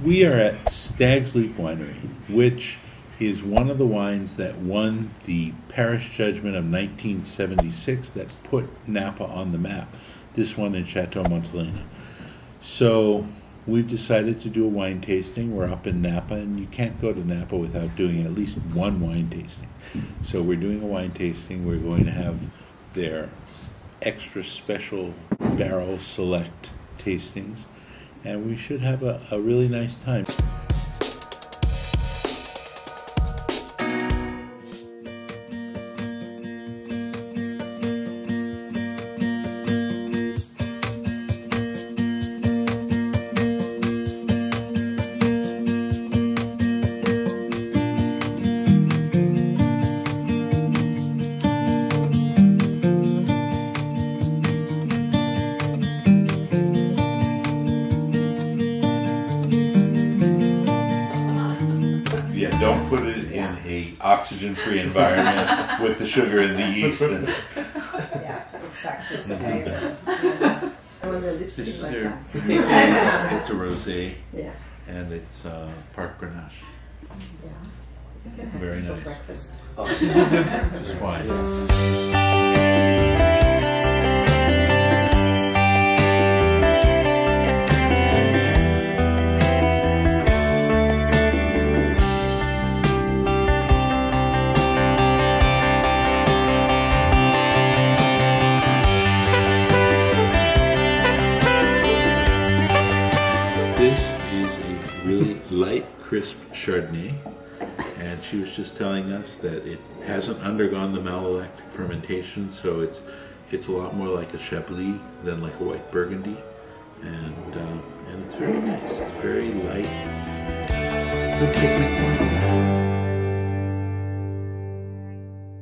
We are at Stags Leap Winery, which is one of the wines that won the parish judgment of 1976 that put Napa on the map. This one in Chateau Montelena. So we've decided to do a wine tasting. We're up in Napa, and you can't go to Napa without doing at least one wine tasting. So we're doing a wine tasting. We're going to have their extra special barrel select tastings, and we should have a really nice time. Don't put it in a oxygen-free environment with the sugar and the yeast. Yeah, exactly. It's a rosé, yeah, and it's Park Grenache. yeah. Very nice. Breakfast. Just wine. This is a really light, crisp Chardonnay, and she was just telling us that it hasn't undergone the malolactic fermentation, so it's a lot more like a Chablis than like a white Burgundy, and it's very nice. It's very light. Good picnic wine.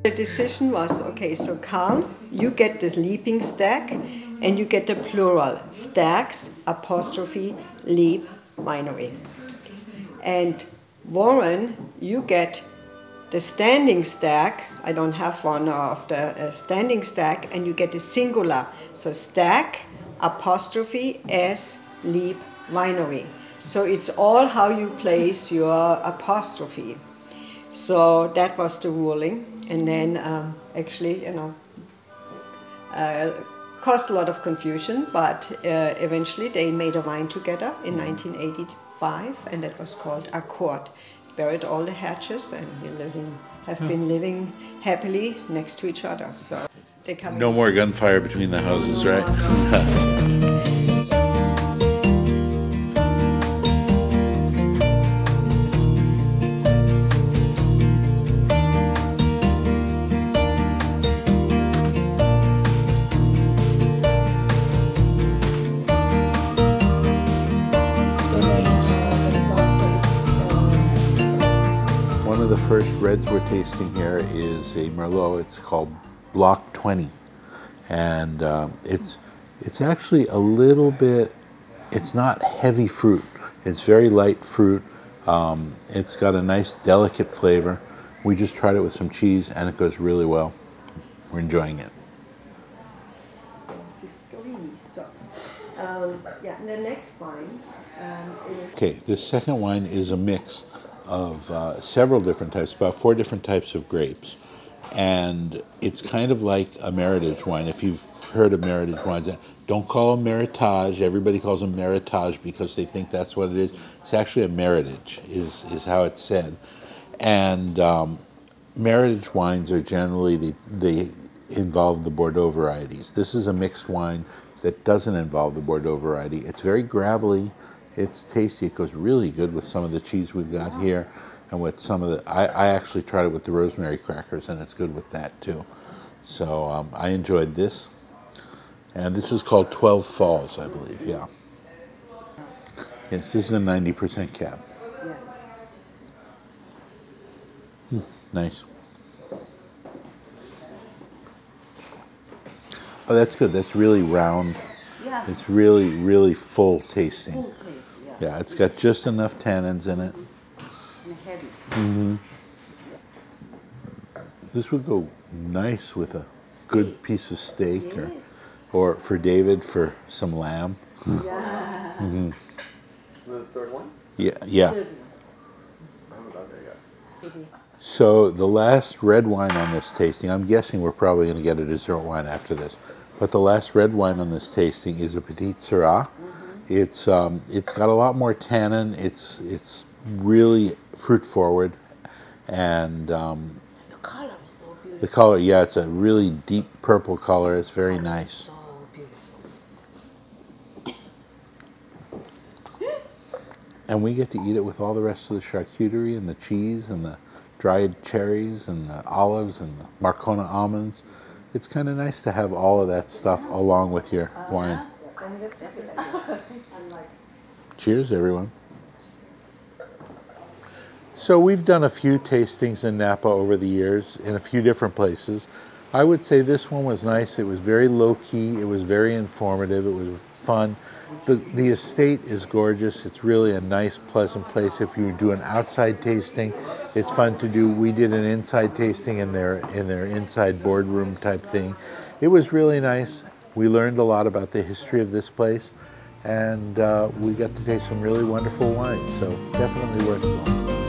The decision was, okay, so Carl, you get the leaping stag, and you get the plural, Stags, apostrophe, Leap Winery. And Warren, you get the standing stag, I don't have one of the standing stag, and you get the singular, so stag, apostrophe, S, Leap Winery. So it's all how you place your apostrophe. So that was the ruling. And then actually, caused a lot of confusion, but eventually they made a wine together in 1985, and that was called Accord. Buried all the hatches, and have been living happily next to each other. So they come. No more gunfire between the houses, right? One of the first reds we're tasting here is a Merlot. It's called Block 20, and it's actually a little bit. It's not heavy fruit. It's very light fruit. It's got a nice delicate flavor. We just tried it with some cheese, and it goes really well. We're enjoying it. So, yeah, and the next wine is. Okay, this second wine is a mix of several different types, about 4 different types of grapes. And it's kind of like a Meritage wine. If you've heard of Meritage wines, don't call them Meritage. Everybody calls them Meritage because they think that's what it is. It's actually a Meritage, is how it's said. And Meritage wines are generally, they involve the Bordeaux varieties. This is a mixed wine that doesn't involve the Bordeaux variety. It's very gravelly. It's tasty. It goes really good with some of the cheese we've got here, and with some of the. I actually tried it with the rosemary crackers, and it's good with that too. So I enjoyed this, and this is called 12 Falls, I believe. Yeah. Yes, this is a 90% cab. Yes. Nice. Oh, that's good. That's really round. Yeah. It's really, really full tasting. Full taste, yeah. Yeah, it's got just enough tannins in it. And heavy. Mm-hmm. This would go nice with a good piece of steak, or for David for some lamb. Yeah. Mm-hmm. The third one? Yeah, yeah. So the last red wine on this tasting, I'm guessing we're probably going to get a dessert wine after this, but the last red wine on this tasting is a Petit Syrah. It's got a lot more tannin. It's really fruit forward, and The color is so beautiful. the color, yeah, it's a really deep purple color. It's very nice. So beautiful. And we get to eat it with all the rest of the charcuterie and the cheese and the dried cherries and the olives and the Marcona almonds. It's kind of nice to have all of that stuff along with your wine. Cheers, everyone. So we've done a few tastings in Napa over the years in a few different places. I would say this one was nice. It was very low-key. It was very informative. It was fun. The estate is gorgeous. It's really a nice, pleasant place. If you do an outside tasting, it's fun to do. We did an inside tasting in their inside boardroom type thing. It was really nice. We learned a lot about the history of this place, and we got to taste some really wonderful wines. So definitely worth going.